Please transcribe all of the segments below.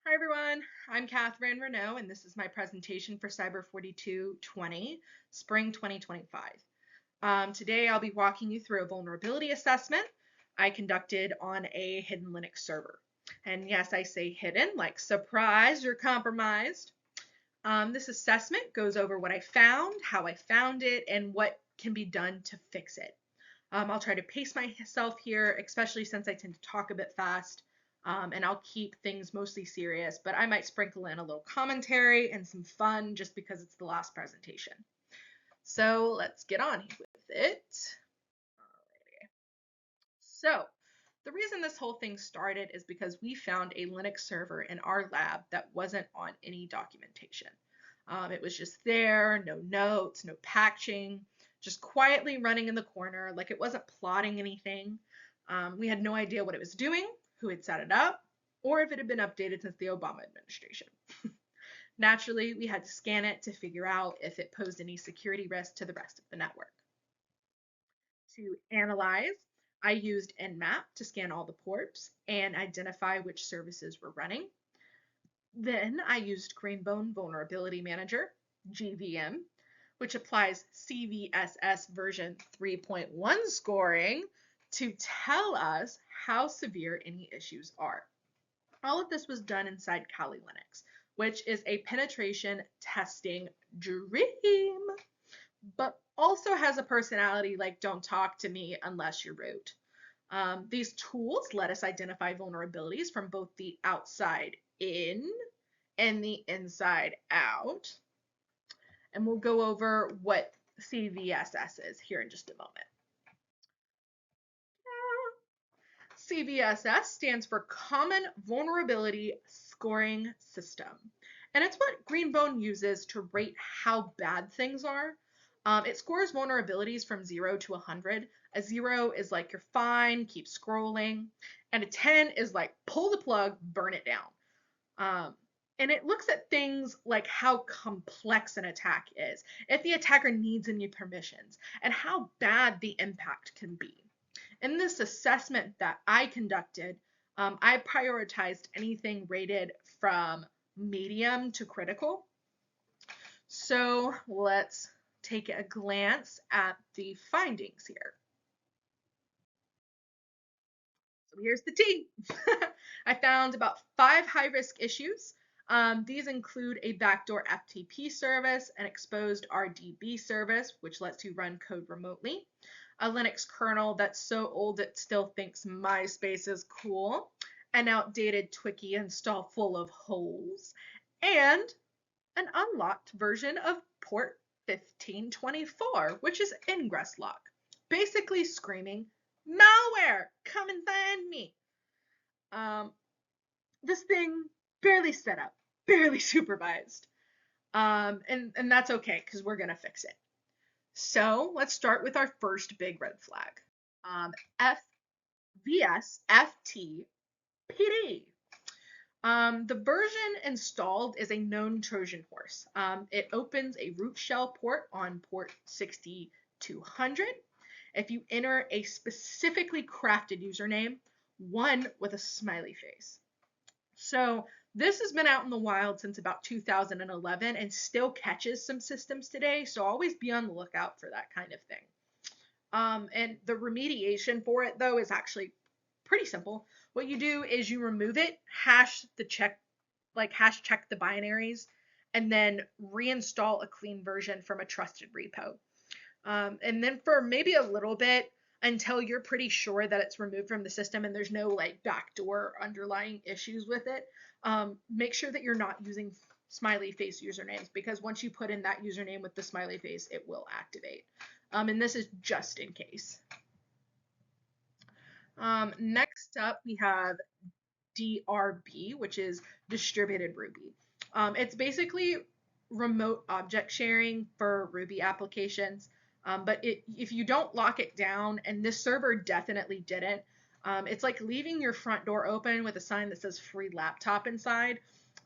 Hi everyone, I'm Catherine Renaud and this is my presentation for Cyber 4220, Spring 2025. Today I'll be walking you through a vulnerability assessment I conducted on a hidden Linux server. And yes, I say hidden, like surprise, you're compromised. This assessment goes over what I found, how I found it, and what can be done to fix it. I'll try to pace myself here, especially since I tend to talk a bit fast. And I'll keep things mostly serious, but I might sprinkle in a little commentary and some fun just because it's the last presentation. So let's get on with it. Alrighty. So the reason this whole thing started is because we found a Linux server in our lab that wasn't on any documentation. It was just there, no notes, no patching, just quietly running in the corner like it wasn't plotting anything. We had no idea what it was doing, who had set it up, or if it had been updated since the Obama administration. Naturally, we had to scan it to figure out if it posed any security risk to the rest of the network. To analyze, I used Nmap to scan all the ports and identify which services were running. Then I used Greenbone Vulnerability Manager, GVM, which applies CVSS version 3.1 scoring to tell us how severe any issues are. All of this was done inside Kali Linux, which is a penetration testing dream, but also has a personality like don't talk to me unless you're root. These tools let us identify vulnerabilities from both the outside in and the inside out. And we'll go over what CVSS is here in just a moment. CVSS stands for Common Vulnerability Scoring System. And it's what Greenbone uses to rate how bad things are. It scores vulnerabilities from 0 to 100. A 0 is like you're fine, keep scrolling. And a 10 is like pull the plug, burn it down. And it looks at things like how complex an attack is, if the attacker needs any permissions, and how bad the impact can be. In this assessment that I conducted, I prioritized anything rated from medium to critical. So let's take a glance at the findings here. So here's the tea. I found about 5 high-risk issues. These include a backdoor FTP service, an exposed RDB service, which lets you run code remotely, a Linux kernel that's so old it still thinks MySpace is cool, an outdated Twiki install full of holes, and an unlocked version of port 1524, which is ingress lock, basically screaming, malware, come and find me. This thing barely set up, barely supervised. And that's okay because we're going to fix it. So let's start with our first big red flag. FVS FT PD. The version installed is a known Trojan horse. It opens a root shell port on port 6200. If you enter a specifically crafted username, one with a smiley face. So this has been out in the wild since about 2011 and still catches some systems today. So always be on the lookout for that kind of thing. And the remediation for it, though, is actually pretty simple. What you do is you remove it, hash check the binaries, and then reinstall a clean version from a trusted repo. And then for maybe a little bit until you're pretty sure that it's removed from the system and there's no like backdoor underlying issues with it, make sure that you're not using smiley face usernames, because once you put in that username with the smiley face, it will activate. And this is just in case. Next up, we have DRB, which is distributed Ruby. It's basically remote object sharing for Ruby applications. But if you don't lock it down, and this server definitely didn't, it's like leaving your front door open with a sign that says free laptop inside.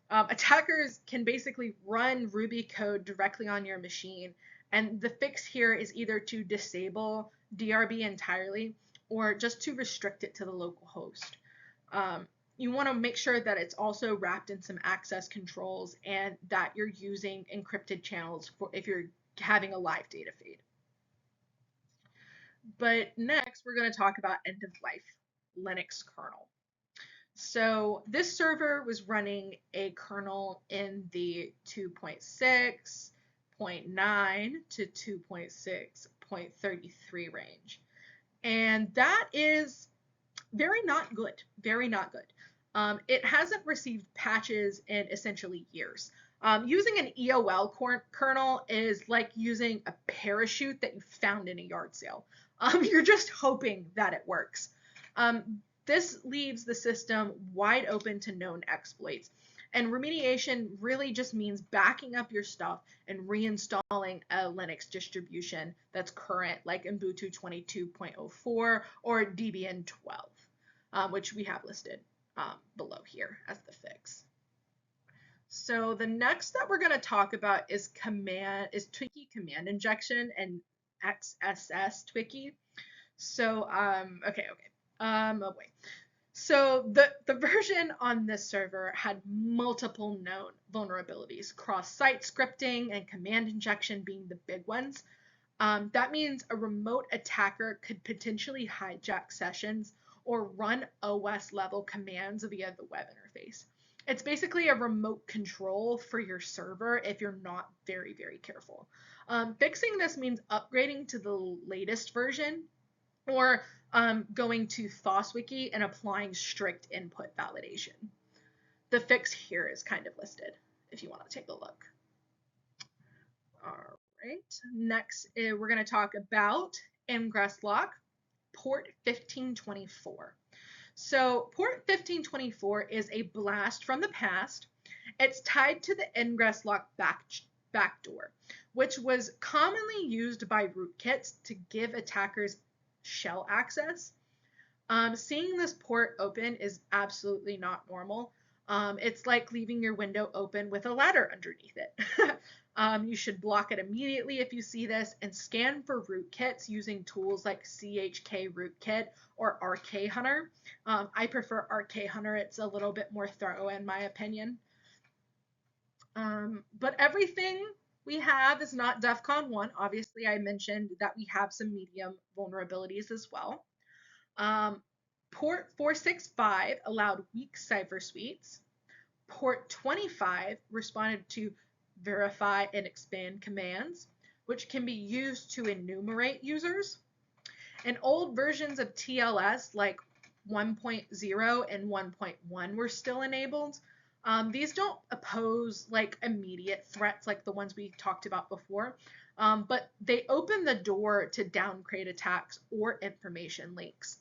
Attackers can basically run Ruby code directly on your machine. And the fix here is either to disable DRB entirely or just to restrict it to the local host. you want to make sure that it's also wrapped in some access controls and that you're using encrypted channels for if you're having a live data feed. But next, we're going to talk about end-of-life Linux kernel. So this server was running a kernel in the 2.6.9 to 2.6.33 range. And that is very not good, very not good. It hasn't received patches in essentially years. Using an EOL kernel is like using a parachute that you found in a yard sale. You're just hoping that it works. This leaves the system wide open to known exploits. And remediation really just means backing up your stuff and reinstalling a Linux distribution that's current, like Ubuntu 22.04 or Debian 12, which we have listed below here as the fix. So the next that we're going to talk about is Twiki command injection and XSS Twiki. So okay. Wait. So the version on this server had multiple known vulnerabilities, cross-site scripting and command injection being the big ones. That means a remote attacker could potentially hijack sessions or run OS level commands via the web interface. It's basically a remote control for your server if you're not very, very careful. Fixing this means upgrading to the latest version or going to FOSSWiki and applying strict input validation. The fix here is kind of listed if you want to take a look. All right, next we're going to talk about ingresslock port 1524. So port 1524 is a blast from the past. It's tied to the ingresslock backdoor, which was commonly used by rootkits to give attackers shell access. Seeing this port open is absolutely not normal. It's like leaving your window open with a ladder underneath it. You should block it immediately if you see this and scan for rootkits using tools like CHK Rootkit or RK Hunter. I prefer RK Hunter. It's a little bit more thorough in my opinion. But everything we have is not DEFCON 1. Obviously, I mentioned that we have some medium vulnerabilities as well. Port 465 allowed weak cipher suites. Port 25 responded to verify and expand commands, which can be used to enumerate users. And old versions of TLS like 1.0 and 1.1 were still enabled. These don't pose like immediate threats like the ones we talked about before, but they open the door to downgrade attacks or information leaks.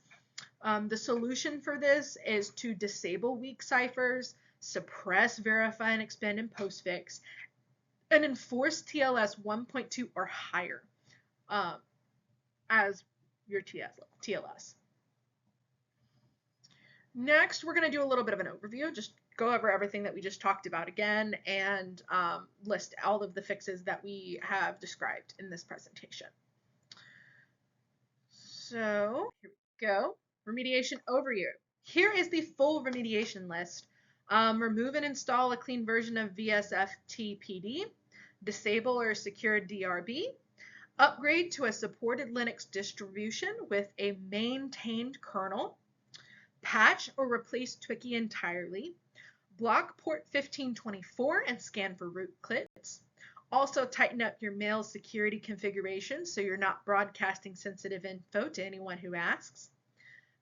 The solution for this is to disable weak ciphers, suppress, verify, and expand in postfix, and enforce TLS 1.2 or higher as your TLS. Next, we're going to do a little bit of an overview, just go over everything that we just talked about again and list all of the fixes that we have described in this presentation. So here we go. Remediation overview. Here is the full remediation list. Remove and install a clean version of VSFTPD, disable or secure DRB, upgrade to a supported Linux distribution with a maintained kernel, patch or replace Twiki entirely, block port 1524 and scan for rootkits. Also tighten up your mail security configuration so you're not broadcasting sensitive info to anyone who asks.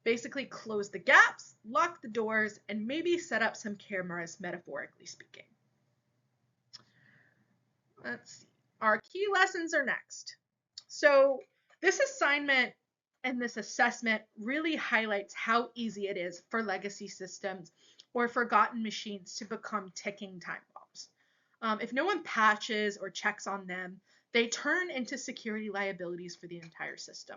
Basically close the gaps, lock the doors, and maybe set up some cameras, metaphorically speaking. Let's see. Our key lessons are next. So this assignment and this assessment really highlights how easy it is for legacy systems or forgotten machines to become ticking time bombs. If no one patches or checks on them, they turn into security liabilities for the entire system.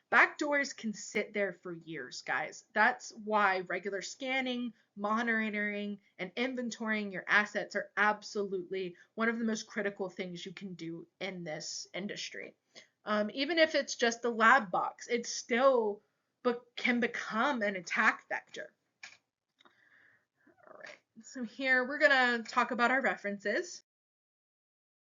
Backdoors can sit there for years, guys. That's why regular scanning, monitoring, and inventorying your assets are absolutely one of the most critical things you can do in this industry. Even if it's just the lab box, it still can become an attack vector. So here we're gonna talk about our references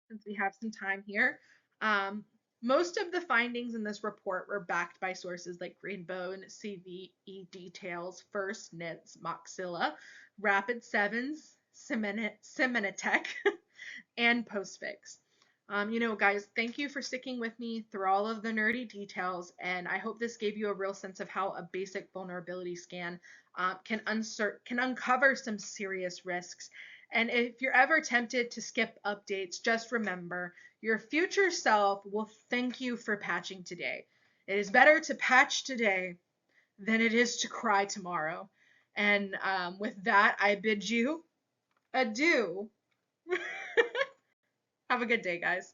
since we have some time here. Um, Most of the findings in this report were backed by sources like Greenbone, CVE Details, First, NITS, Moxilla, Rapid7's, Seminitech, and Postfix. Guys, thank you for sticking with me through all of the nerdy details, and I hope this gave you a real sense of how a basic vulnerability scan can uncover some serious risks. And if you're ever tempted to skip updates, just remember your future self will thank you for patching today. It is better to patch today than it is to cry tomorrow. And with that, I bid you adieu. Have a good day, guys.